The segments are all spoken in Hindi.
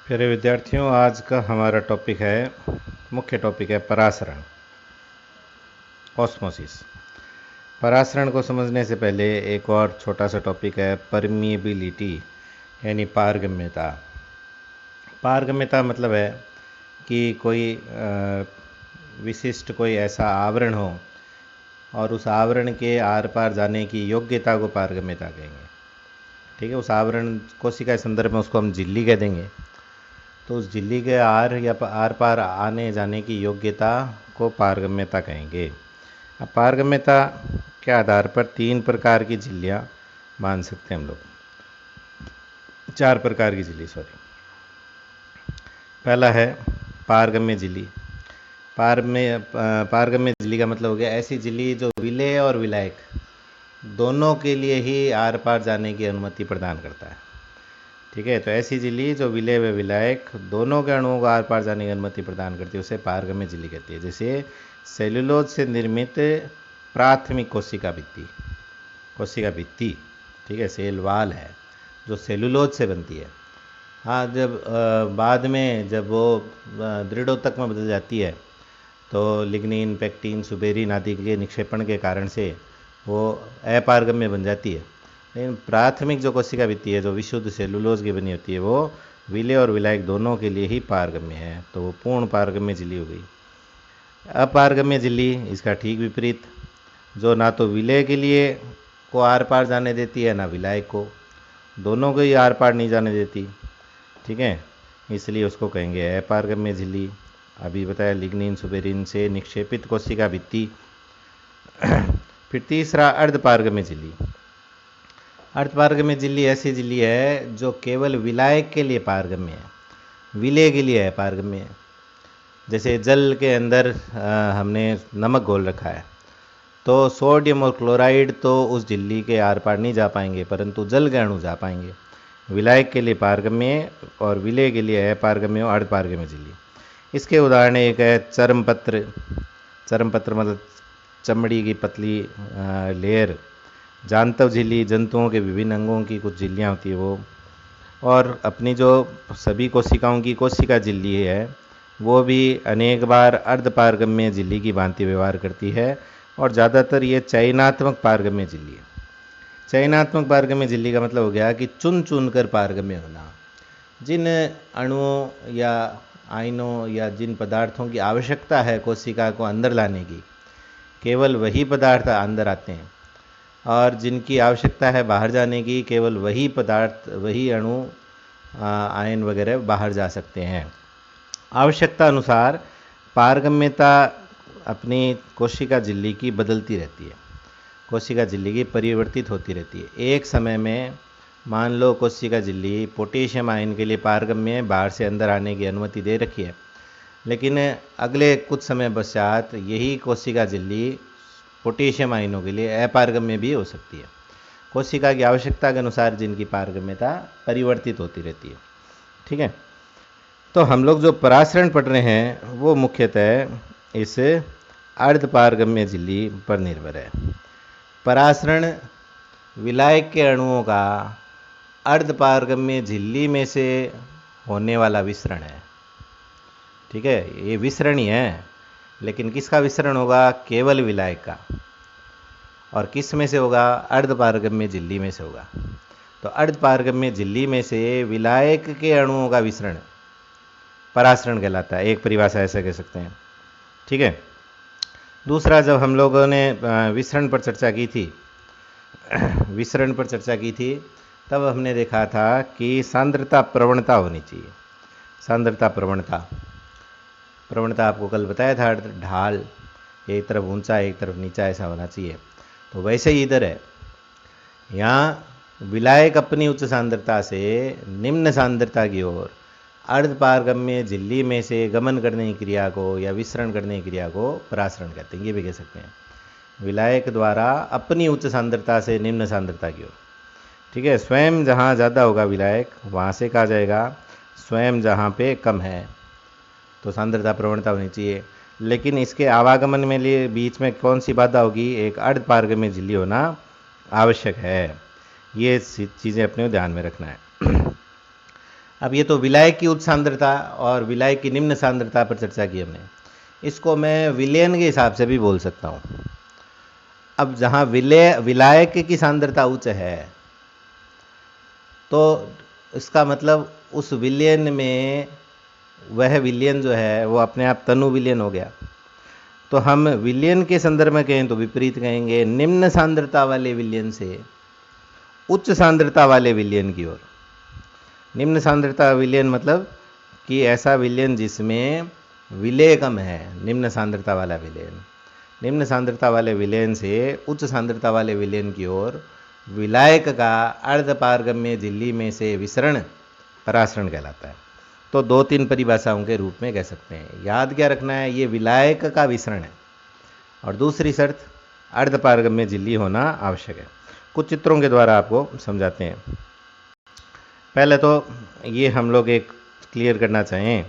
प्यारे विद्यार्थियों, आज का हमारा टॉपिक है, मुख्य टॉपिक है परासरण, ऑस्मोसिस। परासरण को समझने से पहले एक और छोटा सा टॉपिक है परमिएबिलिटी, यानी पारगम्यता। पारगम्यता मतलब है कि कोई विशिष्ट कोई ऐसा आवरण हो और उस आवरण के आर पार जाने की योग्यता को पारगम्यता कहेंगे। ठीक है, उस आवरण कोशिका के संदर्भ में उसको हम झिल्ली कह देंगे। तो उस झिल्ली के आर या आर पार आने जाने की योग्यता को पारगम्यता कहेंगे। अब पारगम्यता के आधार पर 3 प्रकार की झिल्लियाँ मान सकते हैं हम लोग, 4 प्रकार की झिल्ली, सॉरी। पहला है पारगम्य झिल्ली। पारगम्य झिल्ली का मतलब हो गया ऐसी झिल्ली जो विलेय और विलायक दोनों के लिए ही आर पार जाने की अनुमति प्रदान करता है। ठीक है, तो ऐसी झिल्ली जो विलेय व विलायक दोनों के अणुओं को आर पार जाने की अनुमति प्रदान करती है उसे पारगम्य झिल्ली कहती है। जैसे सेल्यूलोज से निर्मित प्राथमिक कोशिका भित्ति, ठीक है, सेल वाल है जो सेल्यूलोज से बनती है। हाँ, जब बाद में जब वो दृढ़ोतक में बदल जाती है तो लिग्निन, पेक्टिन, सुबेरिन आदि के निक्षेपण के कारण से वो अपारगम्य बन जाती है। लेकिन प्राथमिक जो कोशिका भित्ति है जो विशुद्ध सेलुलोज की बनी होती है वो विलेय और विलायक दोनों के लिए ही पारगम्य है, तो वो पूर्ण पारगम्य झिल्ली हो गई। अपारगम्य झिल्ली इसका ठीक विपरीत, जो ना तो विलेय के लिए को आर पार जाने देती है ना विलायक को, दोनों को ही आर पार नहीं जाने देती। ठीक है, इसलिए उसको कहेंगे अपारगम्य झिल्ली। अभी बताया लिग्निन, सुबेरिन से निक्षेपित कोशिका भित्ति। फिर तीसरा अर्धपारगम्य झिल्ली। अर्धपारगम्य झिल्ली ऐसी झिल्ली है जो केवल विलायक के लिए पारगम्य है, विलेय के लिए अपारगम्य है। जैसे जल के अंदर हमने नमक घोल रखा है तो सोडियम और क्लोराइड तो उस झिल्ली के आर पार नहीं जा पाएंगे, परंतु जल के अणु जा पाएंगे। विलायक के लिए पारगम्य और विलेय के लिए अपारगम्य और अर्धपारगम्य झिल्ली। इसके उदाहरण एक है चर्मपत्र। चर्मपत्र मतलब चमड़ी की पतली लेयर। जांतव झिल्ली, जंतुओं के विभिन्न अंगों की कुछ झिल्लियाँ होती है वो। और अपनी जो सभी कोशिकाओं की कोशिका झिल्ली है वो भी अनेक बार अर्धपारगम्य झिल्ली की भांति व्यवहार करती है और ज़्यादातर ये चयनात्मक पारगम्य झिल्ली है। चयनात्मक पारगम्य झिल्ली का मतलब हो गया कि चुन चुन कर पारगम्य होना। जिन अणुओं या आयनों या जिन पदार्थों की आवश्यकता है कोशिका को अंदर लाने की, केवल वही पदार्थ अंदर आते हैं, और जिनकी आवश्यकता है बाहर जाने की, केवल वही पदार्थ, वही अणु, आयन वगैरह बाहर जा सकते हैं। आवश्यकता अनुसार पारगम्यता अपनी कोशिका झिल्ली की बदलती रहती है, कोशिका झिल्ली की परिवर्तित होती रहती है। एक समय में मान लो कोशिका झिल्ली पोटेशियम आयन के लिए पारगम्य बाहर से अंदर आने की अनुमति दे रखी है, लेकिन अगले कुछ समय पश्चात यही कोशिका झिल्ली पोटेशियम आयनों के लिए अपारगम्य भी हो सकती है। कोशिका की आवश्यकता के अनुसार जिनकी पारगम्यता परिवर्तित होती रहती है। ठीक है, तो हम लोग जो परासरण पढ़ रहे हैं वो मुख्यतः इस अर्धपारगम्य झिल्ली पर निर्भर है। परासरण विलायक के अणुओं का अर्धपारगम्य झिल्ली में से होने वाला विसरण है। ठीक है, ये विसरण ही है, लेकिन किसका विसरण होगा? केवल विलायक का। और किस में से होगा? अर्धपारगम्य झिल्ली में से होगा। तो अर्धपारगम्य झिल्ली में से विलायक के अणुओं का विसरण परासरण कहलाता है। एक परिभाषा ऐसे कह सकते हैं। ठीक है, दूसरा, जब हम लोगों ने विसरण पर चर्चा की थी तब हमने देखा था कि सांद्रता प्रवणता होनी चाहिए। सांद्रता प्रवणता आपको कल बताया था, ढाल एक तरफ ऊंचा एक तरफ नीचा ऐसा होना चाहिए। तो वैसे ही इधर है, यहाँ विलायक अपनी उच्च सांद्रता से निम्न सांद्रता की ओर अर्धपारगम्य झिल्ली में से गमन करने की क्रिया को या विसरण करने की क्रिया को परासरण कहते हैं। ये भी कह सकते हैं, विलायक द्वारा अपनी उच्च सांद्रता से निम्न सांद्रता की ओर। ठीक है, स्वयं जहाँ ज़्यादा होगा विलायक वहाँ से कहा जाएगा, स्वयं जहाँ पे कम है तो सांद्रता प्रवणता होनी चाहिए। लेकिन इसके आवागमन में लिए बीच में कौन सी बाधा होगी? एक अर्धपारगम्य झिल्ली होना आवश्यक है। ये चीज़ें अपने ध्यान में रखना है। अब ये तो विलायक की उच्च सांद्रता और विलायक की निम्न सांद्रता पर चर्चा की हमने। इसको मैं विलयन के हिसाब से भी बोल सकता हूँ। अब जहाँ विलायक की सांद्रता उच्च है तो इसका मतलब उस विलयन में वह विलयन जो है वो अपने आप तनु विलयन हो गया। तो हम विलयन के संदर्भ में कहें तो विपरीत कहेंगे, निम्न सांद्रता वाले विलयन से उच्च सांद्रता वाले विलयन की ओर। निम्न सांद्रता विलयन मतलब कि ऐसा विलयन जिसमें विलेय कम है, निम्न सांद्रता वाला विलयन। निम्न सांद्रता वाले विलयन से उच्च सांद्रता वाले विलयन की ओर विलायक का अर्धपारगम्य झिल्ली में से विसरण परासरण कहलाता है। तो 2-3 परिभाषाओं के रूप में कह सकते हैं। याद क्या रखना है, ये विलायक का विसरण है और दूसरी शर्त अर्धपारगम्य झिल्ली होना आवश्यक है। कुछ चित्रों के द्वारा आपको समझाते हैं। पहले तो ये हम लोग एक क्लियर करना चाहें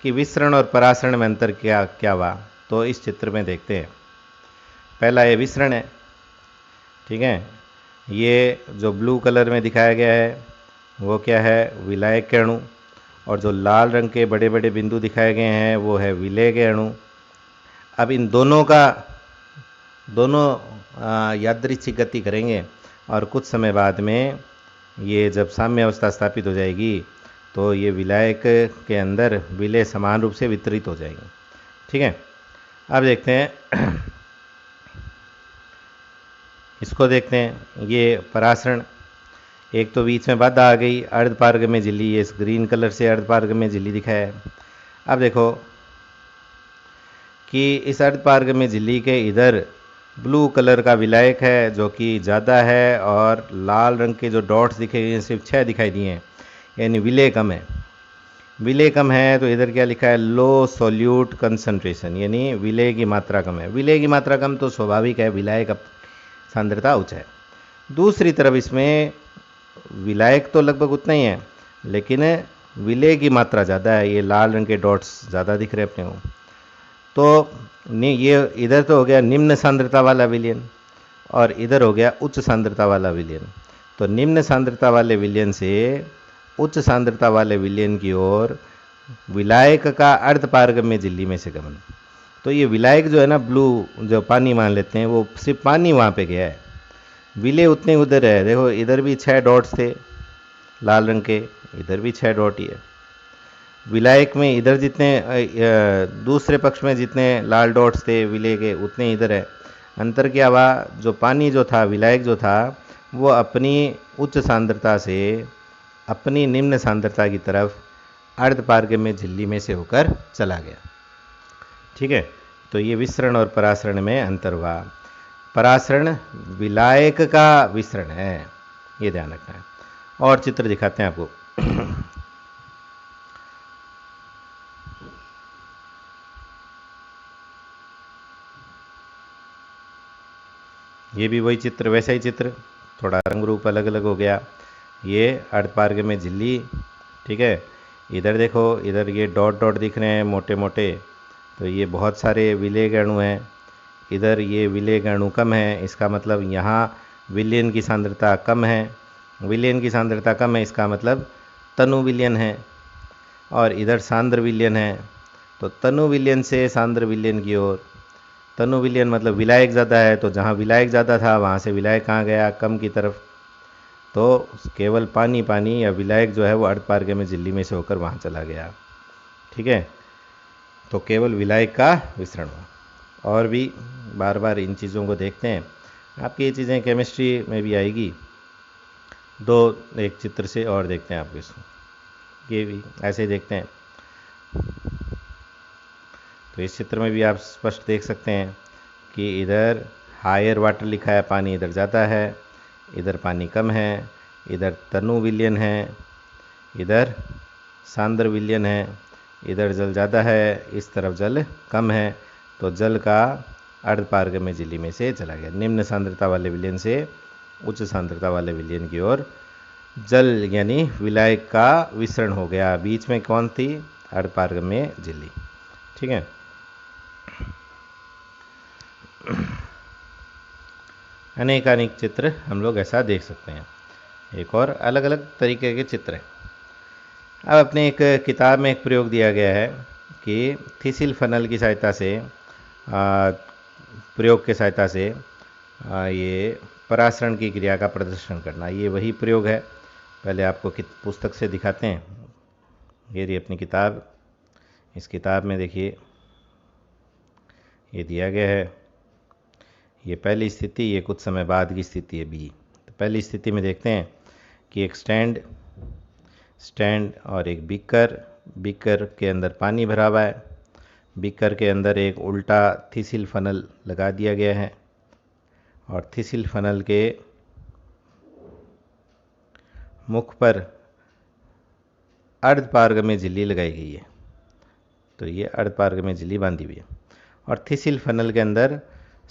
कि विसरण और परासरण में अंतर क्या क्या हुआ, तो इस चित्र में देखते हैं। पहला ये विसरण है, ठीक है। ये जो ब्लू कलर में दिखाया गया है वो क्या है, विलायक के अणु, और जो लाल रंग के बड़े बड़े बिंदु दिखाए गए हैं वो है विलेय के अणु। अब इन दोनों यादृच्छिक गति करेंगे और कुछ समय बाद में ये जब साम्य अवस्था स्थापित हो जाएगी तो ये विलायक के अंदर विलेय समान रूप से वितरित हो जाएंगे, ठीक है। अब देखते हैं इसको देखते हैं, ये परासरण। एक तो बीच में बाधा आ गई, अर्धपारगम्य झिल्ली, ये इस ग्रीन कलर से अर्धपारगम्य झिल्ली दिखाया है। अब देखो कि इस अर्धपारगम्य झिल्ली के इधर ब्लू कलर का विलायक है जो कि ज़्यादा है और लाल रंग के जो डॉट्स दिखे हैं सिर्फ 6 दिखाई दिए हैं, यानी विलेय कम है। विलेय कम है तो इधर क्या लिखा है, लो सोल्यूट कंसंट्रेशन, यानी विलेय की मात्रा कम है। विलेय की मात्रा कम तो स्वाभाविक है, विलायक सांद्रता उच्च है। दूसरी तरफ इसमें विलायक तो लगभग उतना ही है लेकिन विलेय की मात्रा ज़्यादा है, ये लाल रंग के डॉट्स ज़्यादा दिख रहे अपने को। तो ये इधर तो हो गया निम्न सांद्रता वाला विलयन और इधर हो गया उच्च सांद्रता वाला विलयन। तो निम्न सांद्रता वाले विलयन से उच्च सांद्रता वाले विलयन की ओर विलायक का अर्धपारगम्य झिल्ली में से गमन। तो ये विलायक जो है ना, ब्लू जो पानी मान लेते हैं, वो सिर्फ पानी वहाँ पे गया है, विलेय उतने उधर है। देखो इधर भी 6 डॉट्स थे लाल रंग के, इधर भी 6 डॉट ही है। विलायक में इधर जितने दूसरे पक्ष में जितने लाल डॉट्स थे विलेय के उतने इधर है। अंतर क्या हुआ, जो पानी जो था, विलायक जो था, वो अपनी उच्च सांद्रता से अपनी निम्न सांद्रता की तरफ अर्धपारगम्य झिल्ली में से होकर चला गया, ठीक है। तो ये विसरण और परासरण में अंतर हुआ। परासरण विलायक का विसरण है, ये ध्यान रखना है। और चित्र दिखाते हैं आपको। ये भी वही चित्र, वैसा ही चित्र, थोड़ा रंग रूप अलग अलग हो गया। ये अर्धपारगम्य झिल्ली, ठीक है। इधर देखो, इधर ये डॉट डॉट दिख रहे हैं मोटे मोटे, तो ये बहुत सारे विलेय अणु हैं। इधर ये विलेय अणु कम है, इसका मतलब यहाँ विलयन की सांद्रता कम है। विलयन की सांद्रता कम है इसका मतलब तनु विलयन है। और इधर सांद्र विलयन है, तो तनु विलयन से सांद्र विलयन की ओर। तनु विलयन मतलब विलायक ज़्यादा है, तो जहाँ विलायक ज़्यादा था वहाँ से विलायक कहाँ गया, कम की तरफ। तो केवल पानी पानी या विलायक जो है वो अर्धपारगम्य झिल्ली में से होकर वहाँ चला गया, ठीक है। तो केवल विलायक का विसरण हुआ। और भी बार बार इन चीज़ों को देखते हैं, आपकी ये चीज़ें केमिस्ट्री में भी आएगी। एक चित्र से और देखते हैं आपको इसको, ये भी ऐसे ही देखते हैं। तो इस चित्र में भी आप स्पष्ट देख सकते हैं कि इधर हायर वाटर लिखा है, पानी इधर ज़्यादा है, इधर पानी कम है। इधर तनु विलयन है, इधर सांद्र विलयन है। इधर जल ज़्यादा है, इस तरफ जल कम है, तो जल का अर्धपारगम्य झिल्ली में से चला गया। निम्न सांद्रता वाले विलयन से उच्च सांद्रता वाले विलयन की ओर जल यानी विलायक का विसरण हो गया। बीच में कौन थी, अर्धपारगम्य झिल्ली, ठीक है। अनेकानेक चित्र हम लोग ऐसा देख सकते हैं। एक और अलग अलग तरीके के चित्र हैं। अब अपने एक किताब में एक प्रयोग दिया गया है कि थिसिल फनल की सहायता से प्रयोग के सहायता से ये परासरण की क्रिया का प्रदर्शन करना। ये वही प्रयोग है। पहले आपको पुस्तक से दिखाते हैं। ये रही अपनी किताब। इस किताब में देखिए ये दिया गया है। ये पहली स्थिति, ये कुछ समय बाद की स्थिति है बी। तो पहली स्थिति में देखते हैं कि एक स्टैंड और एक बीकर के अंदर पानी भरा हुआ है। बीकर के अंदर एक उल्टा थिसिल फनल लगा दिया गया है और थिसिल फनल के मुख पर अर्धपारगम्य झिल्ली लगाई गई है। तो ये अर्धपारगम्य झिल्ली बांधी हुई है और थिसिल फनल के अंदर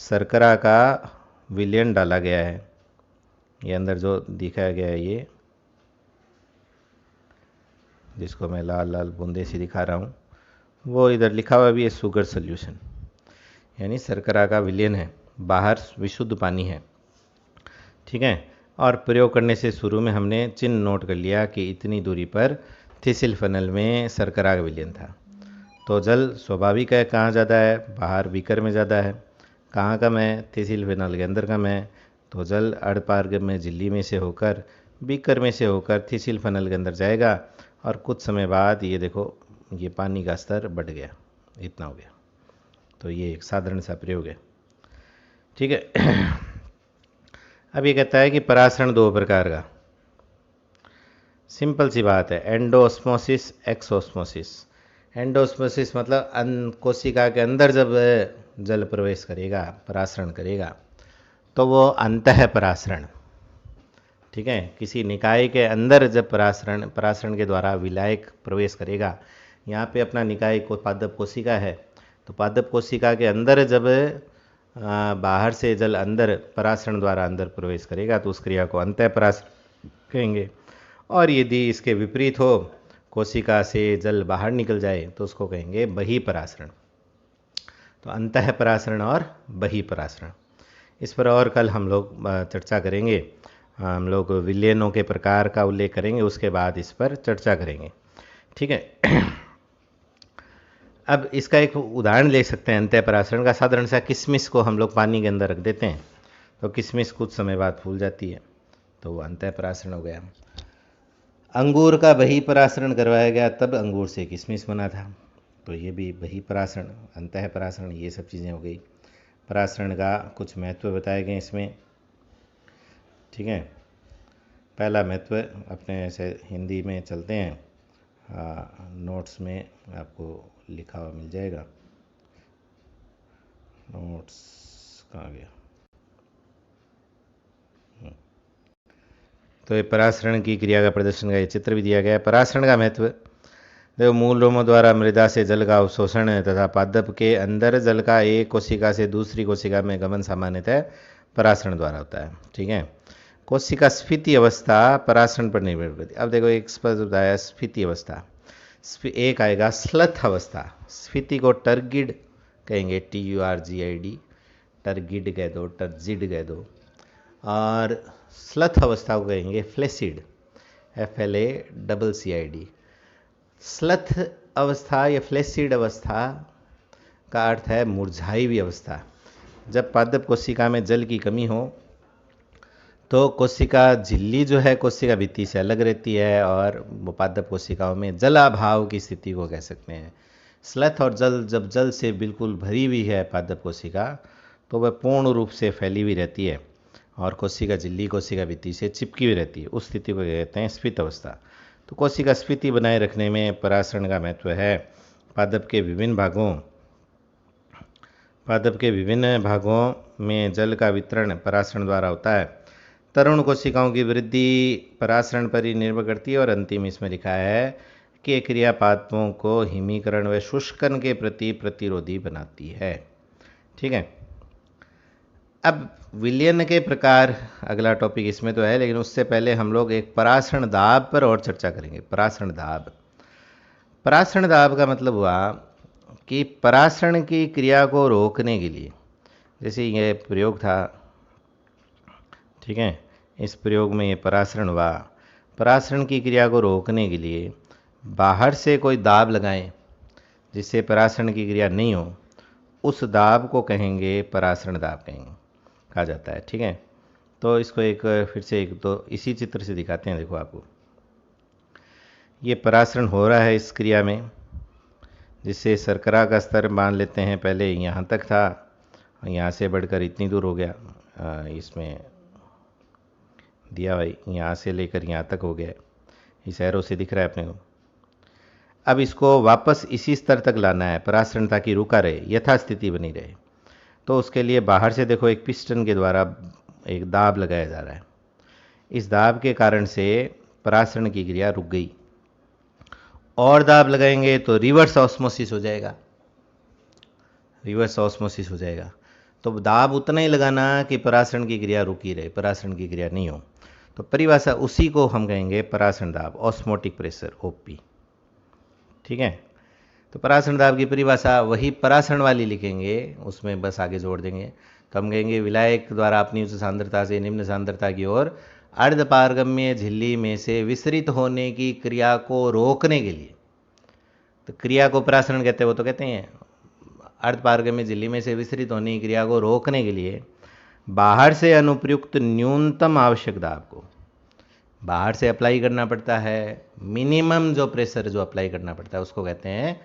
शर्करा का विलयन डाला गया है। ये अंदर जो दिखाया गया है, ये जिसको मैं लाल लाल बूंदे से दिखा रहा हूँ, वो इधर लिखा हुआ भी है शुगर सोल्यूशन, यानी शर्करा का विलयन है। बाहर विशुद्ध पानी है। ठीक है। और प्रयोग करने से शुरू में हमने चिन्ह नोट कर लिया कि इतनी दूरी पर थिसिल फनल में शर्करा का विलयन था। तो जल स्वाभाविक है, कहाँ ज़्यादा है? बाहर बीकर में ज़्यादा है। कहाँ कम है? थिसिल फनल के अंदर कम है। तो जल अर्धपारगम्य झिल्ली में से होकर, बीकर में से होकर थिसिल फनल के अंदर जाएगा और कुछ समय बाद ये देखो, ये पानी का स्तर बढ़ गया, इतना हो गया। तो ये एक साधारण सा प्रयोग है। ठीक है। अब ये कहता है कि परासरण दो प्रकार का। सिंपल सी बात है, एंडोस्मोसिस, एक्सोस्मोसिस। एंडोस्मोसिस मतलब कोशिका के अंदर जब जल प्रवेश करेगा, परासरण करेगा, तो वो अंतः परासरण। ठीक है। किसी निकाय के अंदर जब परासरण के द्वारा विलायक प्रवेश करेगा, यहाँ पे अपना निकाय को पादप कोशिका है, तो पादप कोशिका के अंदर जब बाहर से जल अंदर परासरण द्वारा अंदर प्रवेश करेगा तो उस क्रिया को अंतः परासरण कहेंगे। और यदि इसके विपरीत हो, कोशिका से जल बाहर निकल जाए, तो उसको कहेंगे बहिःपरासरण। तो अंतः परासरण और बहिःपरासरण, इस पर और कल हम लोग चर्चा करेंगे। हम लोग विलयनों के प्रकार का उल्लेख करेंगे, उसके बाद इस पर चर्चा करेंगे। ठीक है। अब इसका एक उदाहरण ले सकते हैं अंतः परासरण का। साधारण सा किशमिश को हम लोग पानी के अंदर रख देते हैं, तो किशमिश कुछ समय बाद फूल जाती है, तो वो अंतः परासरण हो गया। अंगूर का बहिःपरासरण करवाया गया, तब अंगूर से किशमिश बना था, तो ये भी बहिःपरासरण, अंतः परासरण, ये सब चीज़ें हो गई। परासरण का कुछ महत्व बताए गए इसमें। ठीक है। पहला महत्व अपने ऐसे हिंदी में चलते हैं, नोट्स में आपको लिखा हुआ मिल जाएगा। नोट्स कहाँ गया? तो ये परासरण की क्रिया का प्रदर्शन का ये चित्र भी दिया गया है। परासरण का महत्व देखो, मूल रोमों द्वारा मृदा से जल का अवशोषण तथा पादप के अंदर जल का एक कोशिका से दूसरी कोशिका में गमन सामान्यतः परासरण द्वारा होता है। ठीक है। कोशिका स्फीति अवस्था परासरण पर निर्भर करती है। अब देखो, एक पद बताया स्फीति अवस्था, एक आएगा स्लथ अवस्था। स्फीति को टर्गिड कहेंगे, TURGID, टर्गिड कह दो, टर्जिड कह दो। और स्लथ अवस्था को कहेंगे फ्लेसिड, FLACCID। स्लथ अवस्था या फ्लेसिड अवस्था का अर्थ है मुरझाई हुई अवस्था। जब पादप कोशिका में जल की कमी हो, तो कोशिका झिल्ली जो है कोशिका भित्ति से अलग रहती है और वो पादप कोशिकाओं में जलाभाव की स्थिति को कह सकते हैं। स्लथ और जब जल से बिल्कुल भरी हुई है पादप कोशिका, तो वह पूर्ण रूप से फैली हुई रहती है और कोशिका झिल्ली कोशिका भित्ति से चिपकी हुई रहती है। उस स्थिति को कहते हैं स्फीत अवस्था। तो कोशिका स्फीति बनाए रखने में परासरण का महत्व है। पादप के विभिन्न भागों में जल का वितरण परासरण द्वारा होता है। तरुण कोशिकाओं की वृद्धि परासरण पर ही निर्भर करती है और अंतिम इसमें लिखा है कि क्रिया पादपों को हिमीकरण व शुष्कन के प्रति प्रतिरोधी बनाती है। ठीक है। अब विलयन के प्रकार अगला टॉपिक इसमें तो है, लेकिन उससे पहले हम लोग एक परासरण दाब पर और चर्चा करेंगे। परासरण दाब का मतलब हुआ कि परासरण की क्रिया को रोकने के लिए, जैसे ये प्रयोग था, ठीक है, इस प्रयोग में ये परासरण हुआ, परासरण की क्रिया को रोकने के लिए बाहर से कोई दाब लगाएं जिससे परासरण की क्रिया नहीं हो, उस दाब को कहेंगे परासरण दाब कहा जाता है। ठीक है, तो इसको एक फिर से एक तो इसी चित्र से दिखाते हैं। देखो आपको ये परासरण हो रहा है इस क्रिया में, जिससे शर्करा का स्तर मान लेते हैं पहले यहाँ तक था, यहाँ से बढ़कर इतनी दूर हो गया, इसमें दिया भाई यहाँ से लेकर यहाँ तक हो गया, इस एरो से दिख रहा है अपने को। अब इसको वापस इसी स्तर तक लाना है परासरण, ताकि रुका रहे, यथास्थिति बनी रहे। तो उसके लिए बाहर से देखो एक पिस्टन के द्वारा एक दाब लगाया जा रहा है। इस दाब के कारण से परासरण की क्रिया रुक गई। और दाब लगाएंगे तो रिवर्स ऑस्मोसिस हो जाएगा, रिवर्स ऑस्मोसिस हो जाएगा। तो दाब उतना ही लगाना कि परासरण की क्रिया रुकी रहे, परासरण की क्रिया नहीं हो। तो परिभाषा उसी को हम कहेंगे परासरण दाब, ऑस्मोटिक प्रेशर, ओपी। ठीक है, तो परासरण दाब की परिभाषा वही परासरण वाली लिखेंगे, उसमें बस आगे जोड़ देंगे। तो हम कहेंगे विलायक द्वारा अपनी उच्च सांद्रता से निम्न सांद्रता की ओर अर्धपारगम्य झिल्ली में से विसरित होने की क्रिया को रोकने के लिए, तो क्रिया को परासरण कहते हैं, वो तो कहते हैं अर्धपारगम्य झिल्ली में से विसरित होने की क्रिया को रोकने के लिए बाहर से अनुप्रयुक्त न्यूनतम आवश्यक दाब को बाहर से अप्लाई करना पड़ता है। मिनिमम जो प्रेशर जो अप्लाई करना पड़ता है उसको कहते हैं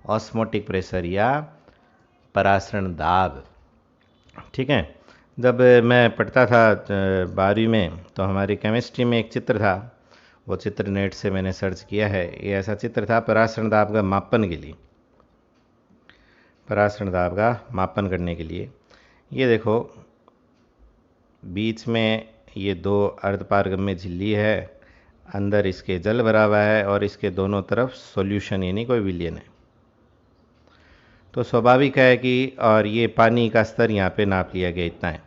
ऑस्मोटिक प्रेशर या परासरण दाब। ठीक है, जब मैं पढ़ता था 12वीं में, तो हमारी केमिस्ट्री में एक चित्र था, वो चित्र नेट से मैंने सर्च किया है। ये ऐसा चित्र था परासरण दाब का मापन के लिए, परासरण दाब का मापन करने के लिए। ये देखो बीच में ये दो अर्धपारगम्य झिल्ली है, अंदर इसके जल भरा हुआ है और इसके दोनों तरफ सॉल्यूशन यानी कोई विलयन है। तो स्वाभाविक है कि, और ये पानी का स्तर यहाँ पे नाप लिया गया, इतना है।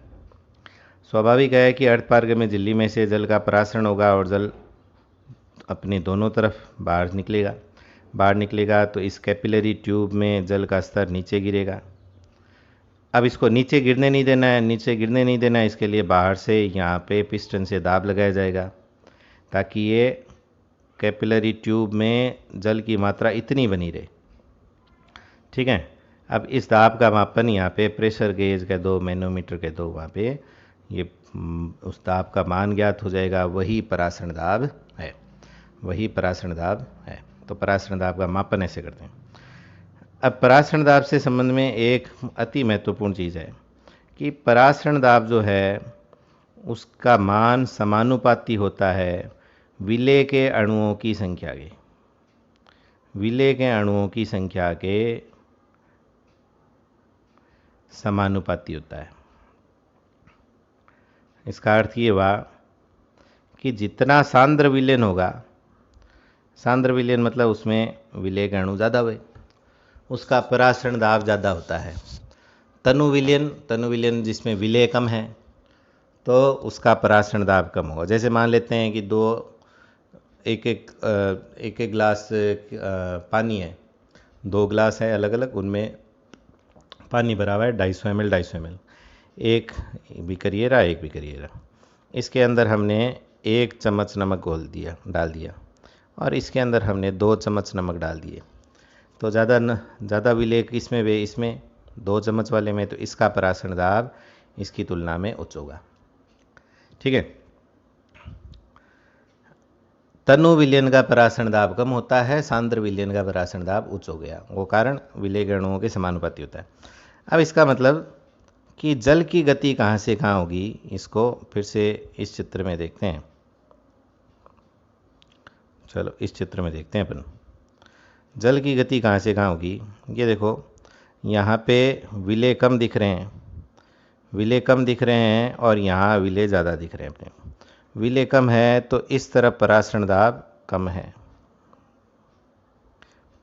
स्वाभाविक है कि अर्धपारगम्य झिल्ली में से जल का परासरण होगा और जल अपने दोनों तरफ बाहर निकलेगा तो इस कैपिलरी ट्यूब में जल का स्तर नीचे गिरेगा। अब इसको नीचे गिरने नहीं देना है, इसके लिए बाहर से यहाँ पे पिस्टन से दाब लगाया जाएगा, ताकि ये कैपिलरी ट्यूब में जल की मात्रा इतनी बनी रहे। ठीक है, अब इस दाब का मापन यहाँ पे प्रेशर गेज के 2 मैनोमीटर के 2 वहाँ पे ये उस दाब का मान ज्ञात हो जाएगा, वही परासरण दाब है, वही परासरण दाब है। तो परासरण दाब का मापन ऐसे करते हैं। अब परासरण दाब से संबंध में एक अति महत्वपूर्ण चीज़ है कि परासरण दाब जो है उसका मान समानुपाती होता है विलेय के अणुओं की संख्या के, विलेय के अणुओं की संख्या के समानुपाती होता है। इसका अर्थ ये हुआ कि जितना सांद्र विलयन होगा, सांद्र विलयन मतलब उसमें विलेय के अणु ज़्यादा हुए, उसका परासरण दाब ज़्यादा होता है। तनु विलयन जिसमें विलेय कम है तो उसका परासरण दाब कम होगा। जैसे मान लेते हैं कि एक एक गिलास पानी है, 2 गिलास है अलग अलग, उनमें पानी भरा हुआ है 250 ml 250 ml, एक बीकर ये रहा, एक बीकर ये रहा। इसके अंदर हमने 1 चम्मच नमक डाल दिया और इसके अंदर हमने 2 चम्मच नमक डाल दिए। तो ज़्यादा विलेय इसमें 2 चम्मच वाले में, तो इसका परासरण दाब इसकी तुलना में उच्च होगा। ठीक है, तनु विलयन का परासरण दाब कम होता है, सांद्र विलयन का परासरण दाब उच्च हो गया, वो कारण विलेय के अणुओं के समानुपाती होता है। अब इसका मतलब कि जल की गति कहाँ से कहाँ होगी, इसको फिर से इस चित्र में देखते हैं। चलो इस चित्र में देखते हैं अपन, जल की गति कहाँ से कहाँ होगी। ये देखो यहाँ पे विलेय कम दिख रहे हैं और यहाँ विलेय ज़्यादा दिख रहे हैं। अपने विलेय कम है तो इस तरफ परासरण दाब कम है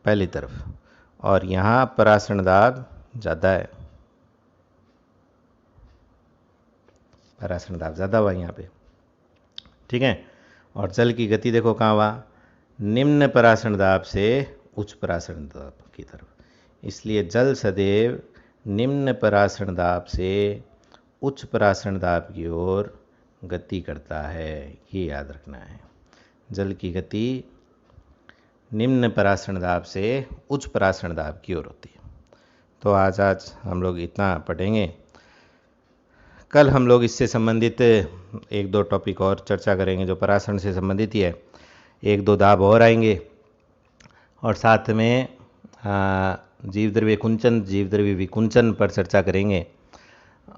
पहली तरफ, और यहाँ परासरण दाब ज़्यादा है, परासरण दाब ज़्यादा हुआ यहाँ पे। ठीक है, और जल की गति देखो कहाँ हुआ, निम्न परासरण दाब से उच्च परासरण दाब की तरफ। इसलिए जल सदैव निम्न परासरण दाब से उच्च परासरण दाब की ओर गति करता है, ये याद रखना है। जल की गति निम्न परासरण दाब से उच्च परासरण दाब की ओर होती है। तो आज हम लोग इतना पढ़ेंगे। कल हम लोग इससे संबंधित एक दो टॉपिक और चर्चा करेंगे जो परासरण से संबंधित ही है। एक दो दाब और आएंगे और साथ में जीवद्रव्य कुंचन जीवद्रव्य विकुंचन पर चर्चा करेंगे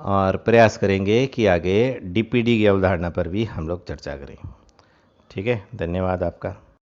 और प्रयास करेंगे कि आगे डीपीडी की अवधारणा पर भी हम लोग चर्चा करें। ठीक है, धन्यवाद आपका।